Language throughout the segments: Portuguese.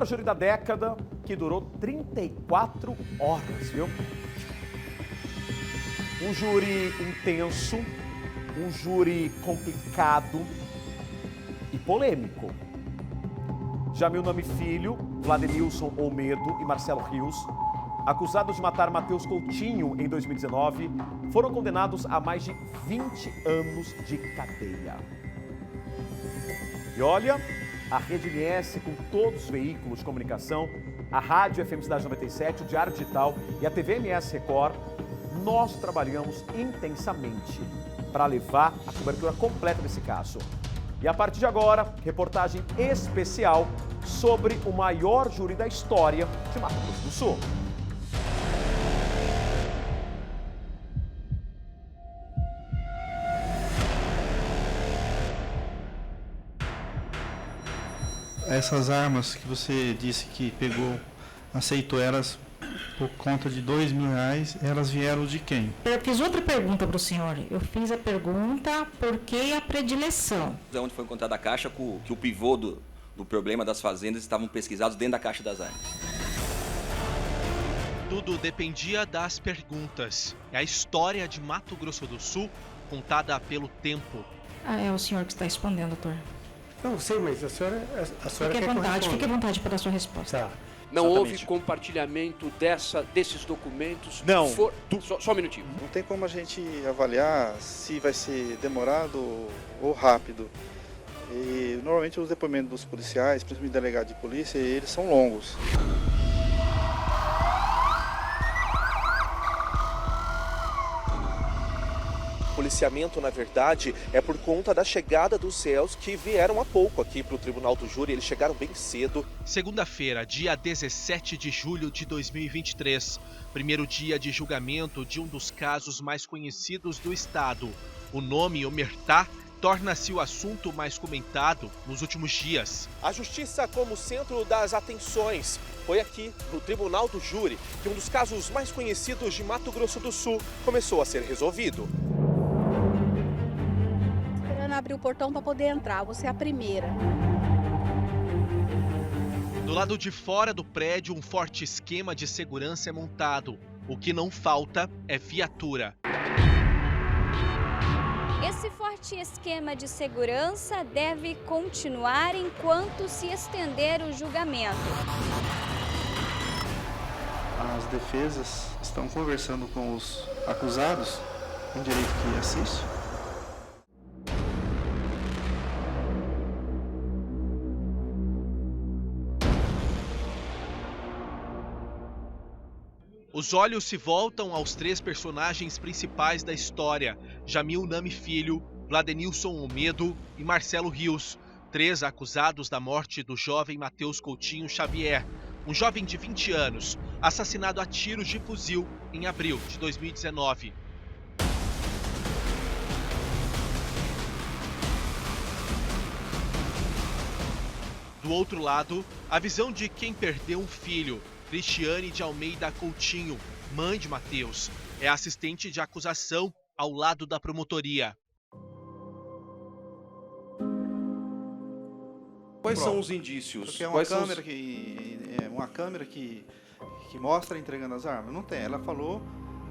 O júri da década, que durou 34 horas, viu? Um júri intenso, um júri complicado e polêmico. Jamil Nami Filho, Vladenilson Olmedo e Marcelo Rios, acusados de matar Matheus Coutinho em 2019, foram condenados a mais de 20 anos de cadeia. E olha, a Rede MS, com todos os veículos de comunicação, a Rádio FM Cidade 97, o Diário Digital e a TV MS Record, nós trabalhamos intensamente para levar a cobertura completa desse caso. E a partir de agora, reportagem especial sobre o maior júri da história de Mato Grosso do Sul. Essas armas que você disse que pegou, aceitou elas por conta de R$2.000, elas vieram de quem? Eu fiz outra pergunta para o senhor. Eu fiz a pergunta por que a predileção? Onde foi encontrada a caixa que o pivô do problema das fazendas estavam pesquisados dentro da caixa das armas. Tudo dependia das perguntas. É a história de Mato Grosso do Sul contada pelo tempo. É o senhor que está respondendo, doutor. Não sei, mas a senhora Fique à vontade para a sua resposta. Tá. Não Exatamente. houve compartilhamento desses documentos? Não. Só um minutinho. Não tem como a gente avaliar se vai ser demorado ou rápido. E normalmente os depoimentos dos policiais, principalmente delegado de polícia, eles são longos. O policiamento, na verdade, é por conta da chegada dos réus que vieram há pouco aqui para o Tribunal do Júri. Eles chegaram bem cedo. Segunda-feira, dia 17 de julho de 2023, primeiro dia de julgamento de um dos casos mais conhecidos do estado. O nome Omertá torna-se o assunto mais comentado nos últimos dias. A justiça como centro das atenções. Foi aqui, no Tribunal do Júri, que um dos casos mais conhecidos de Mato Grosso do Sul começou a ser resolvido. Abrir o portão para poder entrar, você é a primeira. Do lado de fora do prédio, um forte esquema de segurança é montado. O que não falta é viatura. Esse forte esquema de segurança deve continuar enquanto se estender o julgamento. As defesas estão conversando com os acusados, com direito que assiste. Os olhos se voltam aos três personagens principais da história: Jamil Nami Filho, Vladenilson Olmedo e Marcelo Rios, três acusados da morte do jovem Matheus Coutinho Xavier, um jovem de 20 anos, assassinado a tiros de fuzil em abril de 2019. Do outro lado, a visão de quem perdeu um filho, Cristiane de Almeida Coutinho, mãe de Matheus, é assistente de acusação ao lado da promotoria. Quais são os indícios? Porque é uma câmera que mostra entregando as armas. Não tem, ela falou.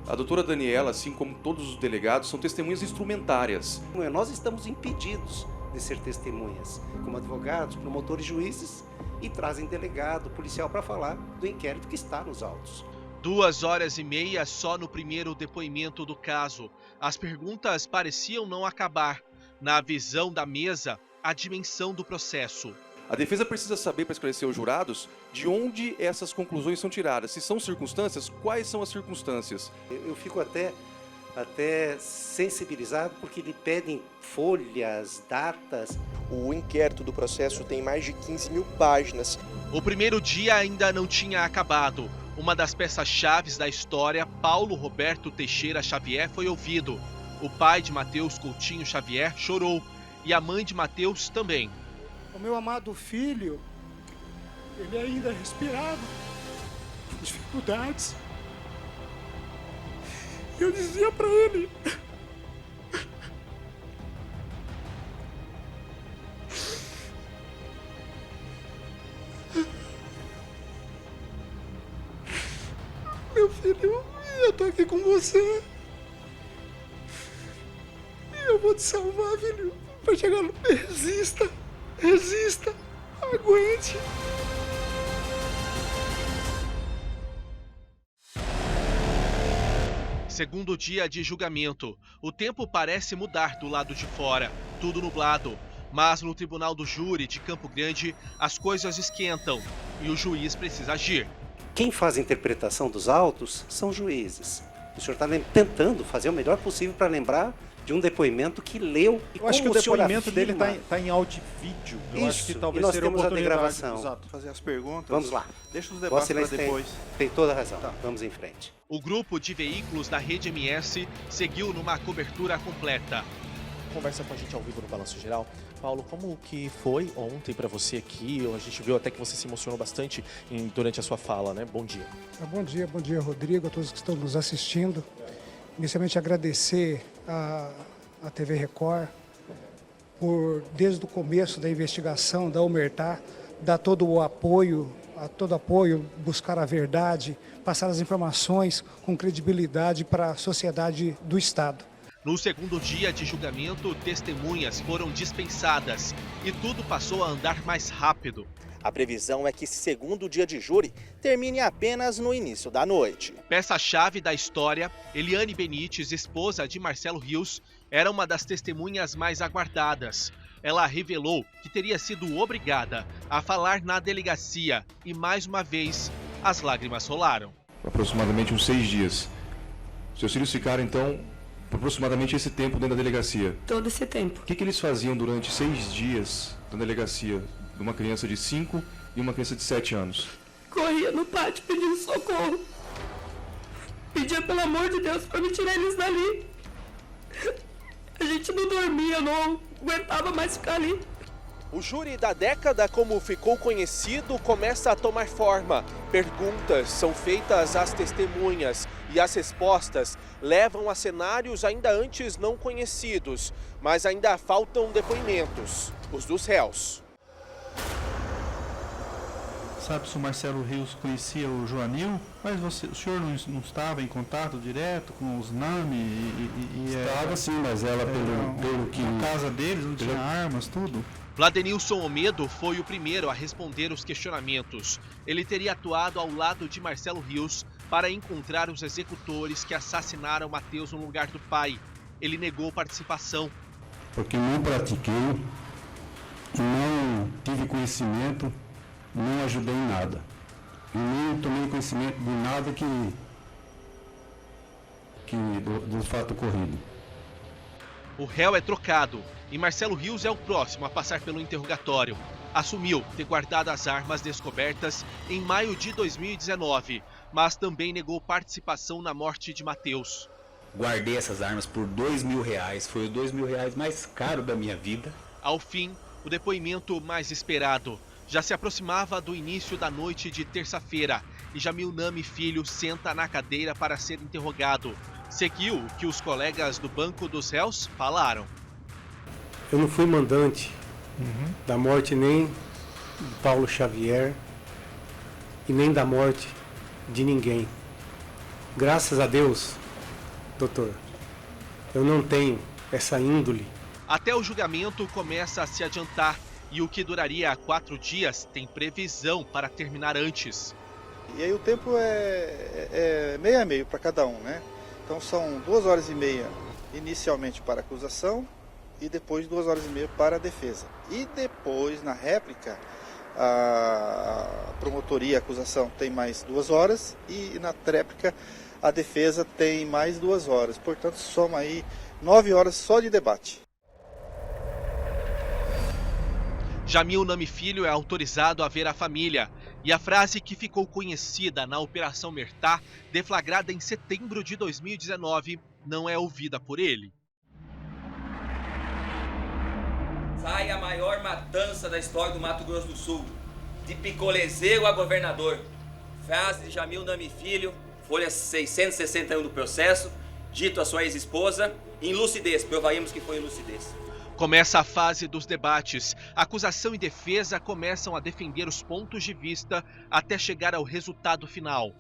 A doutora Daniela, assim como todos os delegados, são testemunhas instrumentárias. Nós estamos impedidos de ser testemunhas, como advogados, promotores, juízes, e trazem delegado, policial para falar do inquérito que está nos autos. 2h30 só no primeiro depoimento do caso. As perguntas pareciam não acabar. Na visão da mesa, a dimensão do processo. A defesa precisa saber, para esclarecer os jurados, de onde essas conclusões são tiradas. Se são circunstâncias, quais são as circunstâncias? Eu fico até sensibilizado porque lhe pedem folhas, datas. O inquérito do processo tem mais de 15.000 páginas. O primeiro dia ainda não tinha acabado. Uma das peças-chave da história, Paulo Roberto Teixeira Xavier, foi ouvido. O pai de Matheus Coutinho Xavier chorou e a mãe de Matheus também. O meu amado filho, ele ainda respirava, com dificuldades. Eu dizia para ele: filho. Eu tô aqui com você. E eu vou te salvar, filho. Vai chegar no... Resista. Resista. Aguente. Segundo dia de julgamento, o tempo parece mudar do lado de fora, tudo nublado. Mas no Tribunal do Júri de Campo Grande, as coisas esquentam e o juiz precisa agir. Quem faz a interpretação dos autos são juízes. O senhor está tentando fazer o melhor possível para lembrar de um depoimento que leu e eu acho que o depoimento dele afirma... está em áudio e vídeo. Eu acho que talvez e nós seria temos a oportunidade. gravação. Exato, fazer as perguntas. Vamos lá. Deixa os debates para depois. Tem toda a razão. Tá. Vamos em frente. O grupo de veículos da Rede MS seguiu numa cobertura completa. Conversa com a gente ao vivo no Balanço Geral. Paulo, como que foi ontem para você aqui? A gente viu até que você se emocionou bastante durante a sua fala, né? Bom dia. Bom dia, Rodrigo, a todos que estão nos assistindo. Inicialmente agradecer a TV Record por, desde o começo da investigação da Omertá, dar todo o apoio, buscar a verdade, passar as informações com credibilidade para a sociedade do Estado. No segundo dia de julgamento, testemunhas foram dispensadas e tudo passou a andar mais rápido. A previsão é que esse segundo dia de júri termine apenas no início da noite. Peça-chave da história, Eliane Benites, esposa de Marcelo Rios, era uma das testemunhas mais aguardadas. Ela revelou que teria sido obrigada a falar na delegacia e, mais uma vez, as lágrimas rolaram. Aproximadamente uns 6 dias. Seus filhos ficaram, então, aproximadamente esse tempo dentro da delegacia? Todo esse tempo. O que eles faziam durante 6 dias na delegacia de uma criança de 5 e uma criança de 7 anos? Corria no pátio pedindo socorro. Pedia pelo amor de Deus para me tirar eles dali. A gente não dormia, não aguentava mais ficar ali. O júri da década, como ficou conhecido, começa a tomar forma. Perguntas são feitas às testemunhas e as respostas levam a cenários ainda antes não conhecidos, mas ainda faltam depoimentos, os dos réus. Sabe se o Marcelo Rios conhecia o Joanil? Mas o senhor não estava em contato direto com os NAMI? Estava sim, mas ela pelo que... Na casa deles, não tinha armas, tudo? Vladenilson Omedo foi o primeiro a responder os questionamentos. Ele teria atuado ao lado de Marcelo Rios para encontrar os executores que assassinaram Mateus no lugar do pai. Ele negou participação. Porque não pratiquei, não tive conhecimento, não ajudei em nada. E nem tomei conhecimento de nada do fato ocorrido. O réu é trocado e Marcelo Rios é o próximo a passar pelo interrogatório. Assumiu ter guardado as armas descobertas em maio de 2019, mas também negou participação na morte de Mateus. Guardei essas armas por R$2.000, foi os R$2.000 mais caro da minha vida. Ao fim, o depoimento mais esperado. Já se aproximava do início da noite de terça-feira e Jamil Nami Filho senta na cadeira para ser interrogado. Seguiu o que os colegas do banco dos réus falaram. Eu não fui mandante da morte nem de Paulo Xavier e nem da morte de ninguém. Graças a Deus, doutor, eu não tenho essa índole. Até o julgamento começa a se adiantar e o que duraria 4 dias tem previsão para terminar antes. E aí o tempo é meio a meio para cada um, né? Então são 2 horas e meia inicialmente para a acusação e depois 2 horas e meia para a defesa. E depois, na réplica, a promotoria, a acusação tem mais 2 horas e na tréplica a defesa tem mais 2 horas. Portanto, soma aí 9 horas só de debate. Jamil Nami Filho é autorizado a ver a família. E a frase que ficou conhecida na Operação Omertá, deflagrada em setembro de 2019, não é ouvida por ele. Sai a maior matança da história do Mato Grosso do Sul. De picolezeiro a governador. Frase de Jamil Nami Filho, folha 661 do processo, dito a sua ex-esposa, em lucidez, provaremos que foi em lucidez. Começa a fase dos debates. Acusação e defesa começam a defender os pontos de vista até chegar ao resultado final.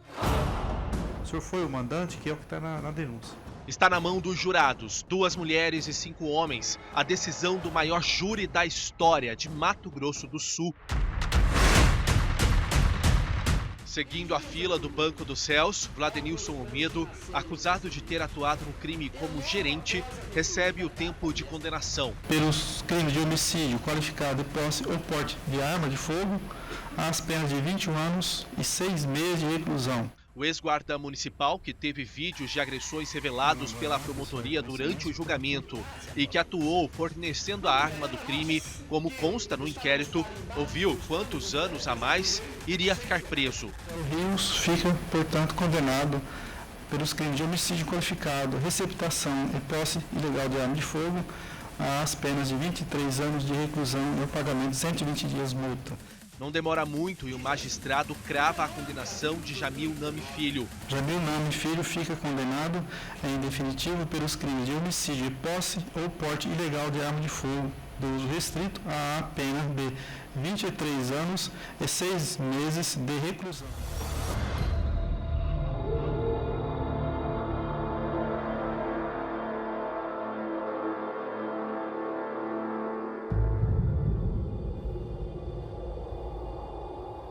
O senhor foi o mandante, que é o que está na denúncia. Está na mão dos jurados, 2 mulheres e 5 homens, a decisão do maior júri da história de Mato Grosso do Sul. Seguindo a fila do Banco dos Céus, Vladenilson Olmedo, acusado de ter atuado no crime como gerente, recebe o tempo de condenação. Pelos crimes de homicídio qualificado de posse ou porte de arma de fogo, as penas de 21 anos e 6 meses de reclusão. O ex-guarda municipal, que teve vídeos de agressões revelados pela promotoria durante o julgamento e que atuou fornecendo a arma do crime, como consta no inquérito, ouviu quantos anos a mais iria ficar preso. Rios fica, portanto, condenado pelos crimes de homicídio qualificado, receptação e posse ilegal de arma de fogo, às penas de 23 anos de reclusão e o pagamento de 120 dias multa. Não demora muito e o magistrado crava a condenação de Jamil Nami Filho. Jamil Nami Filho fica condenado em definitivo pelos crimes de homicídio e posse ou porte ilegal de arma de fogo do uso restrito a pena de 23 anos e 6 meses de reclusão.